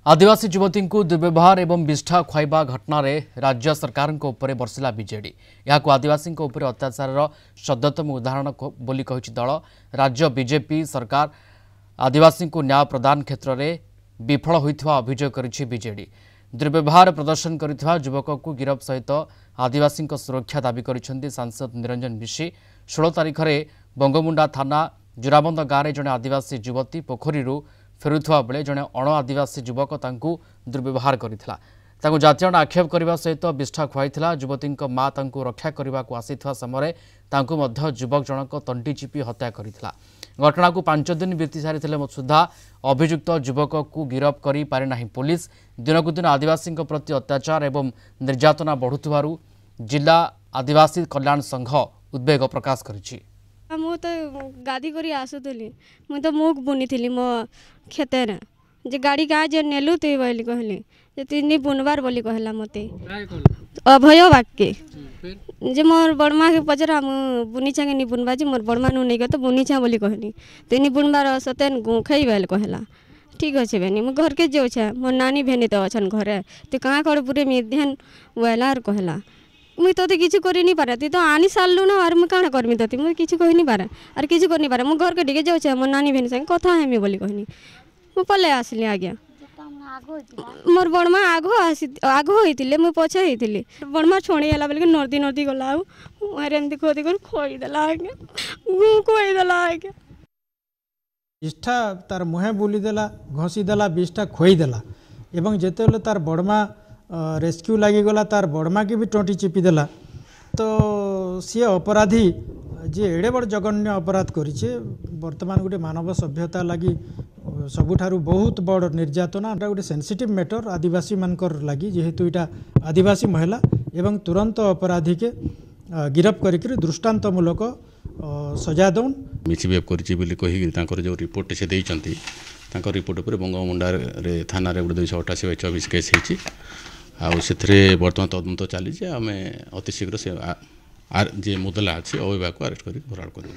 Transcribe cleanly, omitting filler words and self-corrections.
आदिवासी युवती को दुर्व्यवहार एवं विष्ठा खुआइबा घटना रे राज्य सरकार उपरे बर्षिला बीजेडी। यह आदिवासी अत्याचार सद्यतम उदाहरण बोली कहिछि दल। राज्य बीजेपी सरकार आदिवासी को न्याय प्रदान क्षेत्र में विफल होइथिबा अभियोग करिछि बीजेडी। दुर्व्यवहार प्रदर्शन करिथिबा युवक को गिरफ सहित आदिवासी सुरक्षा दाबी करिसेंति सांसद निरंजन बिशी। 16 तारिख में बंगमुंडा थाना जुराबंद गाँव में जड़े आदिवासी युवती पोखरी फेरुवा बेले जड़े अण आदिवासी युवक दुर्व्यवहार करथिला। जातीय आक्षेप करने सहित विष्ठा खुआईला। युवती माँ रक्षा करने को आसीथिबा समय युवक जनक तंटी चिपी हत्या करथिला। घटना को 5 दिन बीती सारी सुधा अभियुक्त युवक को गिरफ कर पारि नाही पुलिस। दिनकू दिन आदिवासी प्रति अत्याचार एवं निर्यातना बढ़ुथिबारु जिला आदिवासी कल्याण संघ उद्वेग प्रकाश करिछि। मु तो गादी करी आसुली मुझे तो मुख बुनी मो खेतर जे गाड़ी का जे नेलु तु बोली कहली जे तीन बुनबार बोली कहला मते अभय वाक्य जे मोर बड़मा के पचरा मु बुनी छागे नि बुनबा जे मोर बड़मा नु नहीं तो बुनी छा बोली कहली तीन बुनबार सतेन गुखई बेल कहला ठीक अच्छे बेनी मो घर के जो छे मोर नानी भेनी तो अछन घरे तो कहाँ कड़ पूरे मिध्यन वेलार कहला मुई तो किसी कर नहीं पारे ती तो आनी सारू ना और मुझे कण करमी तो मुझे किसी कही नहीं पारे और किसी कर नहीं पारे मो घर के डिगे जाऊे मो नानी भेनी संगे कथा हेमी बोली कहनी मु पले आसली आज्ञा मोर बड़मा आग होते मुझे पछे होती बड़मा छुणीगला बोल नदी नदी गला मुझे एमती खोदी कर खोईदेला आज्ञा खोईदेला आज्ञा विष्ठा तार मुहे बुलीदेला घसीदेला विष्ठा खोईदेला एवं जिते तार बड़मा रेस्क्यू लगिगला तार बड़मा की भी टोटी चिपीदेला तो सी अपराधी जी एड़े बड़ जघन्य अपराध करिछे। वर्तमान गोटे मानव सभ्यता लगी सबुठारु बहुत बड़ निर्यातना गोटे सेंसिटिव मैटर आदिवासी मानकर लगी जेहेतु इटा आदिवासी महिला एवं तुरंत अपराधी के गिरफ करिक दृष्टांतमूलक सजा दौन मिसबिहेव कर जो रिपोर्ट से देइचंती तांकर रिपोर्ट पर बंगमुंडा थाना रे 288/24 केस होती बर्तमान तदंत चली आम अतिशीघ्र से जे मुदला अच्छी अविवाह को अरेस्ट कर भराड़ कर।